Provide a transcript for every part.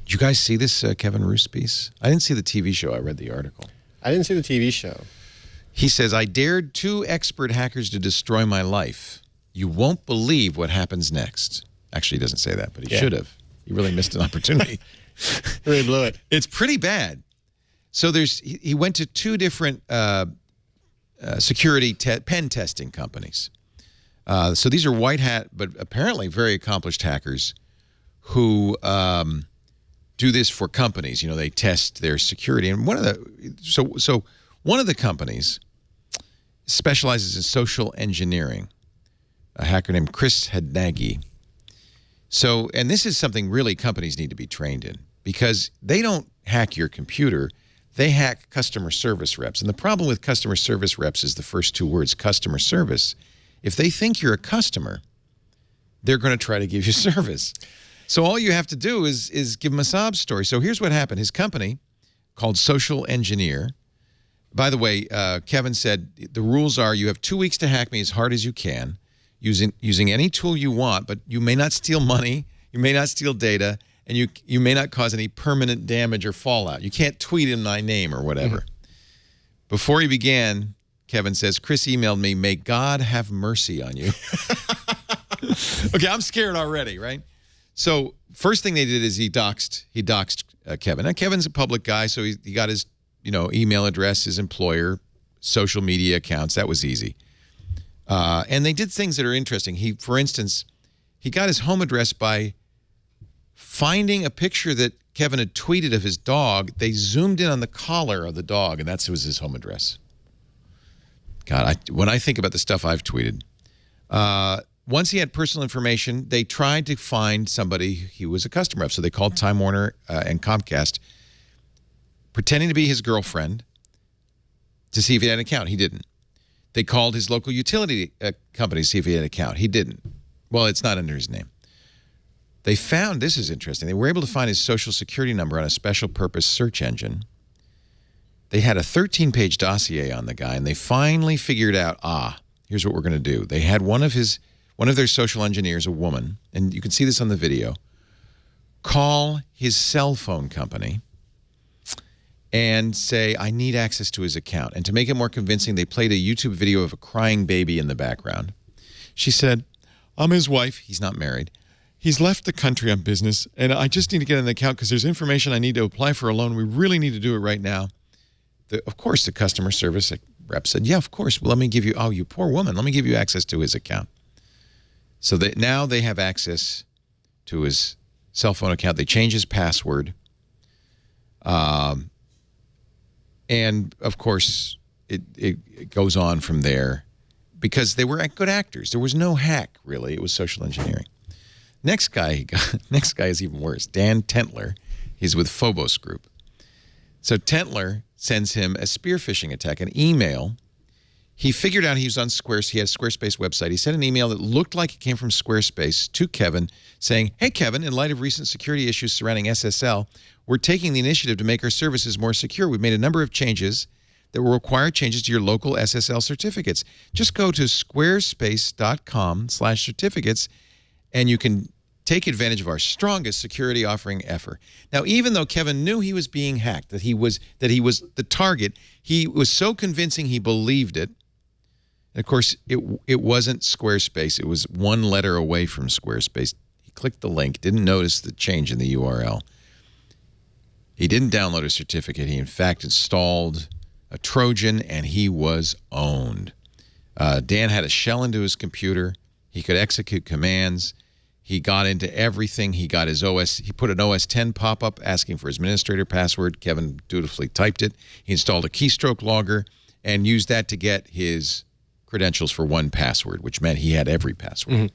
Did you guys see this Kevin Roose piece? I didn't see the TV show. I read the article. I didn't see the TV show. He says, I dared 2 expert hackers to destroy my life. You won't believe what happens next. Actually, he doesn't say that, but he should have. He really missed an opportunity. Really blew it. It's pretty bad. So he went to 2 different security pen testing companies. So these are white hat, but apparently very accomplished hackers who do this for companies. You know, they test their security. And one of the companies specializes in social engineering. A hacker named Chris Hadnagi. So, and this is something really companies need to be trained in, because they don't hack your computer. They hack customer service reps. And the problem with customer service reps is the first 2 words, customer service. If they think you're a customer, they're going to try to give you service. So all you have to do is give them a sob story. So here's what happened. His company, called Social Engineer, by the way, Kevin said the rules are you have 2 weeks to hack me as hard as you can, using any tool you want, but you may not steal money, you may not steal data, and you may not cause any permanent damage or fallout. You can't tweet in my name or whatever. Before he began, Kevin says, Chris emailed me, may God have mercy on you. Okay, I'm scared already, right? So first thing they did is he doxed Kevin. Now, Kevin's a public guy, so he got his email address, his employer, social media accounts. That was easy. And they did things that are interesting. For instance, he got his home address by finding a picture that Kevin had tweeted of his dog. They zoomed in on the collar of the dog, and was his home address. God, when I think about the stuff I've tweeted, once he had personal information, they tried to find somebody he was a customer of. So they called Time Warner and Comcast, pretending to be his girlfriend, to see if he had an account. He didn't. They called his local utility company to see if he had an account. He didn't. Well, it's not under his name. They found, this is interesting, they were able to find his social security number on a special purpose search engine. They had a 13-page dossier on the guy, and they finally figured out, here's what we're going to do. They had one of their social engineers, a woman, and you can see this on the video, call his cell phone company and say, I need access to his account. And to make it more convincing, they played a YouTube video of a crying baby in the background. She said, I'm his wife. He's not married. He's left the country on business, and I just need to get an account because there's information I need to apply for a loan. We really need to do it right now. Of course, the customer service rep said, yeah, of course. Well, let me give you, you poor woman, let me give you access to his account. So now they have access to his cell phone account. They change his password. And, of course, it goes on from there because they were good actors. There was no hack, really. It was social engineering. Next guy is even worse. Dan Tentler. He's with Phobos Group. So Tentler sends him a spear phishing attack, an email. He figured out he was on Squarespace. He had a Squarespace website. He sent an email that looked like it came from Squarespace to Kevin saying, hey, Kevin, in light of recent security issues surrounding SSL, we're taking the initiative to make our services more secure. We've made a number of changes that will require changes to your local SSL certificates. Just go to squarespace.com/certificates, and you can take advantage of our strongest security offering ever. Now, even though Kevin knew he was being hacked, that he was the target, he was so convincing he believed it. And of course, it wasn't Squarespace. It was one letter away from Squarespace. He clicked the link, didn't notice the change in the URL. He didn't download a certificate. He, in fact, installed a Trojan, and he was owned. Dan had a shell into his computer. He could execute commands. He got into everything. He got his OS. He put an OS 10 pop-up asking for his administrator password. Kevin dutifully typed it. He installed a keystroke logger and used that to get his credentials for 1Password, which meant he had every password.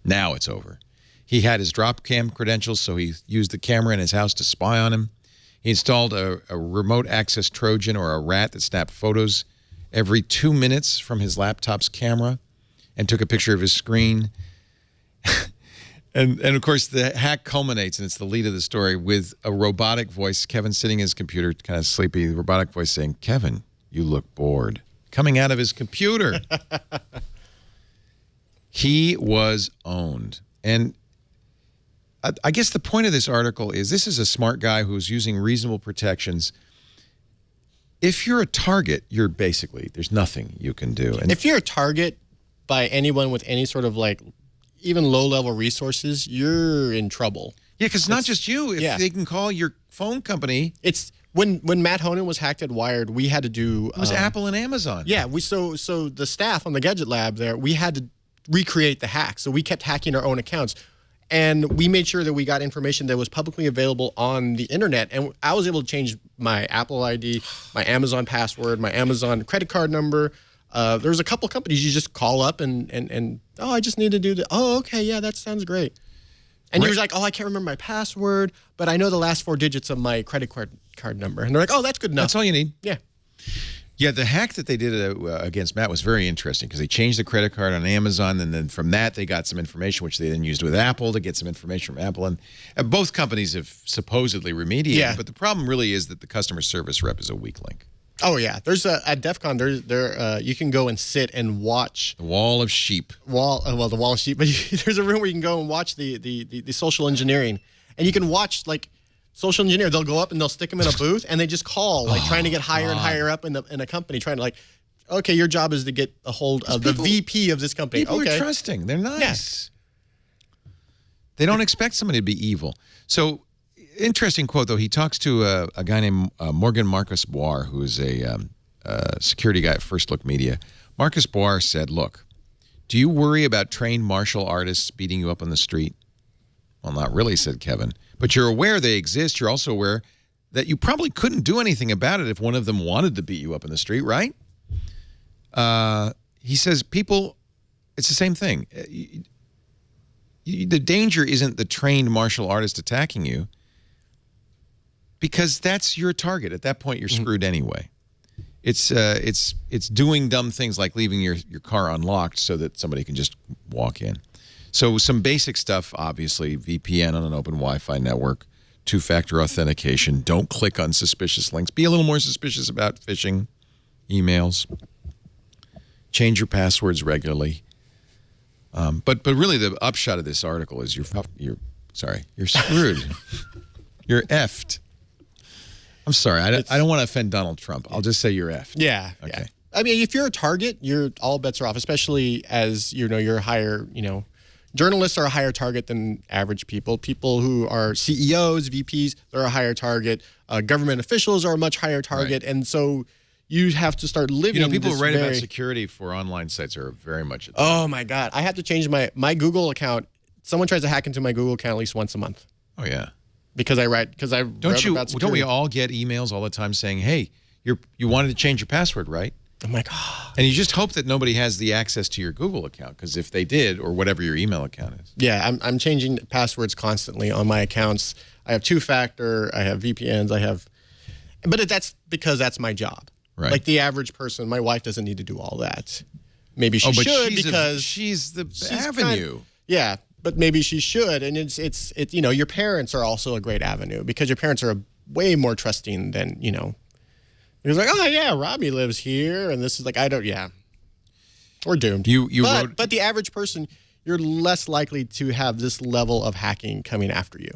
Now it's over. He had his drop cam credentials, so he used the camera in his house to spy on him. He installed a remote access Trojan, or a rat that snapped photos every 2 minutes from his laptop's camera and took a picture of his screen. And of course, the hack culminates, and it's the lead of the story, with a robotic voice. Kevin sitting at his computer, kind of sleepy, the robotic voice saying, Kevin, you look bored. Coming out of his computer. He was owned. And I guess the point of this article is this is a smart guy who's using reasonable protections. If you're a target, you're basically, there's nothing you can do. And if you're a target by anyone with any sort of like even low-level resources, you're in trouble. Yeah, because it's not just you. If they can call your phone company. It's when Matt Honan was hacked at Wired, we had to do. It was Apple and Amazon. Yeah, so the staff on the Gadget Lab there, we had to recreate the hack. So we kept hacking our own accounts. And we made sure that we got information that was publicly available on the internet. And I was able to change my Apple ID, my Amazon password, my Amazon credit card number. There's a couple companies you just call up and oh, I just need to do that. Oh, okay, yeah, that sounds great. And you're like, oh, I can't remember my password, but I know the last 4 digits of my credit card number. And they're like, oh, that's good enough. That's all you need. Yeah. Yeah, the hack that they did against Matt was very interesting because they changed the credit card on Amazon, and then from that they got some information which they then used with Apple to get some information from Apple. And both companies have supposedly remediated, but the problem really is that the customer service rep is a weak link. Oh yeah, there's at DEF CON you can go and sit and watch the wall of sheep. The wall of sheep, but there's a room where you can go and watch the social engineering, and you can watch like social engineer. They'll go up and they'll stick them in a booth, and they just call like trying to get higher and higher up in a company, trying to like, okay, your job is to get a hold of the VP of this company. People are trusting. They're nice. Yeah. They don't expect somebody to be evil. So. Interesting quote, though. He talks to a guy named Morgan Marcus Boire, who is a security guy at First Look Media. Marcus Boire said, look, do you worry about trained martial artists beating you up on the street? Well, not really, said Kevin. But you're aware they exist. You're also aware that you probably couldn't do anything about it if one of them wanted to beat you up in the street, right? He says, people, it's the same thing. The danger isn't the trained martial artist attacking you, because that's your target. At that point, you're screwed anyway. It's doing dumb things like leaving your car unlocked so that somebody can just walk in. So some basic stuff, obviously, VPN on an open Wi-Fi network, two-factor authentication, don't click on suspicious links, be a little more suspicious about phishing emails, change your passwords regularly. But really the upshot of this article is you're screwed. You're effed. I'm sorry. I don't want to offend Donald Trump. I'll just say you're effed. Yeah. Okay. Yeah. I mean, if you're a target, all bets are off, especially as, you're a higher, journalists are a higher target than average people. People who are CEOs, VPs, they're a higher target. Government officials are a much higher target. Right. And so you have to start living. People who write about security for online sites are very much. Oh, my God. I have to change my Google account. Someone tries to hack into my Google account at least once a month. Oh, yeah. Because I write about security. Don't we all get emails all the time saying, "Hey, you wanted to change your password, right?" I'm like, oh. And you just hope that nobody has the access to your Google account, because if they did, or whatever your email account is. Yeah, I'm changing passwords constantly on my accounts. I have two-factor. I have VPNs. But that's because that's my job. Right. Like the average person, my wife doesn't need to do all that. Maybe she should because she's the avenue. Yeah. But maybe she should, and it's your parents are also a great avenue because your parents are way more trusting than It's like, oh yeah, Robbie lives here, and this is like we're doomed. But the average person, you're less likely to have this level of hacking coming after you.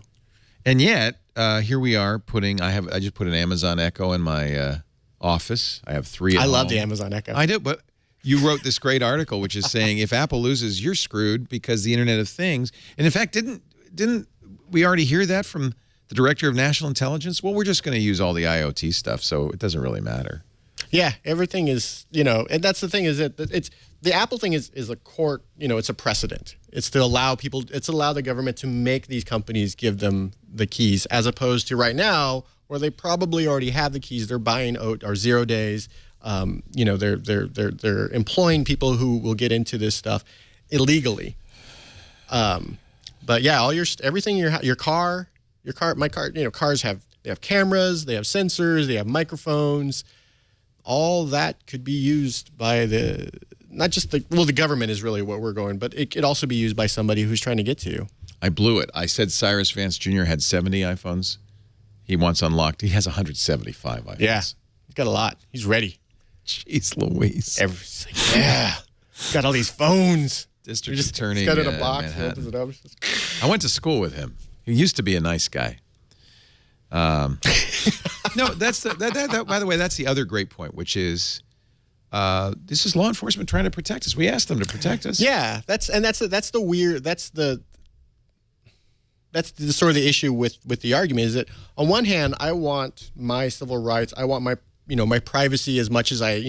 And yet, here we are I just put an Amazon Echo in my office. I have 3. I love the Amazon Echo. I do, but. You wrote this great article, which is saying if Apple loses, you're screwed because the Internet of Things. And in fact, didn't we already hear that from the Director of National Intelligence? Well, we're just going to use all the IoT stuff, so it doesn't really matter. Yeah, everything is, and that's the thing is that the Apple thing is a court, it's a precedent. It's to allow the government to make these companies give them the keys, as opposed to right now where they probably already have the keys. They're buying or 0 days. They're employing people who will get into this stuff illegally. But yeah, everything your car, my car, cars have cameras, they have sensors, they have microphones. All that could be used by the government is really what we're going, but it could also be used by somebody who's trying to get to you. I blew it. I said Cyrus Vance Jr. had 70 iPhones. He wants unlocked. He has 175 iPhones. Yeah, he's got a lot. He's ready. Jeez Louise. Yeah. Got all these phones. District attorney. Got it in a box. Opens it up. I went to school with him. He used to be a nice guy. No, that's by the way, that's the other great point, which is this is law enforcement trying to protect us. We asked them to protect us. Yeah, that's the sort of the issue with the argument is that on one hand, I want my civil rights, I want my my privacy as much as I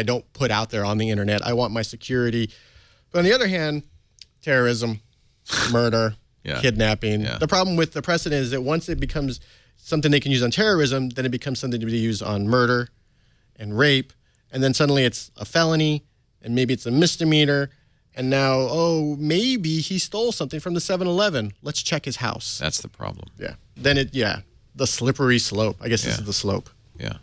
don't put out there on the internet. I want my security. But on the other hand, terrorism, murder, kidnapping. Yeah. The problem with the precedent is that once it becomes something they can use on terrorism, then it becomes something to be used on murder and rape, and then suddenly it's a felony, and maybe it's a misdemeanor. And now, maybe he stole something from the 7-Eleven. Let's check his house. That's the problem. Yeah. Then the slippery slope. I guess this is the slope. Yeah.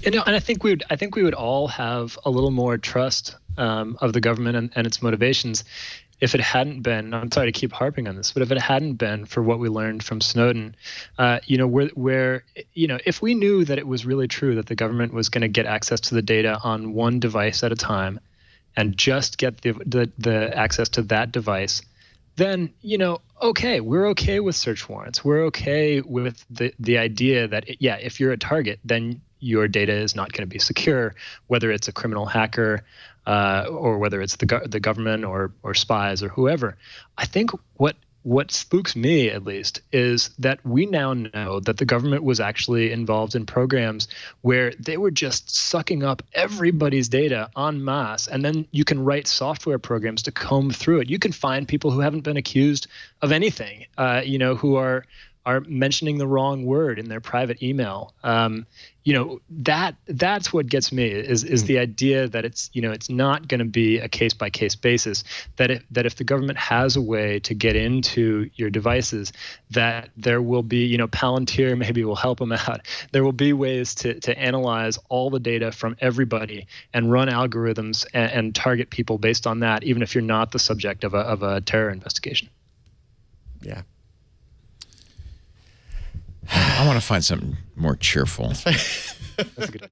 And I think we would all have a little more trust of the government and its motivations if it hadn't been. I'm sorry to keep harping on this, but if it hadn't been for what we learned from Snowden, where if we knew that it was really true that the government was going to get access to the data on one device at a time, and just get the access to that device, then, okay, we're okay with search warrants. We're okay with the idea that, if you're a target, then your data is not going to be secure, whether it's a criminal hacker or whether it's the government or spies or whoever. I think what spooks me, at least, is that we now know that the government was actually involved in programs where they were just sucking up everybody's data en masse, and then you can write software programs to comb through it. You can find people who haven't been accused of anything, who are mentioning the wrong word in their private email. That's what gets me is the idea that it's not going to be a case by case basis. That if the government has a way to get into your devices, that there will be Palantir maybe will help them out. There will be ways to analyze all the data from everybody and run algorithms and target people based on that, even if you're not the subject of a terror investigation. Yeah. I want to find something more cheerful. That's a good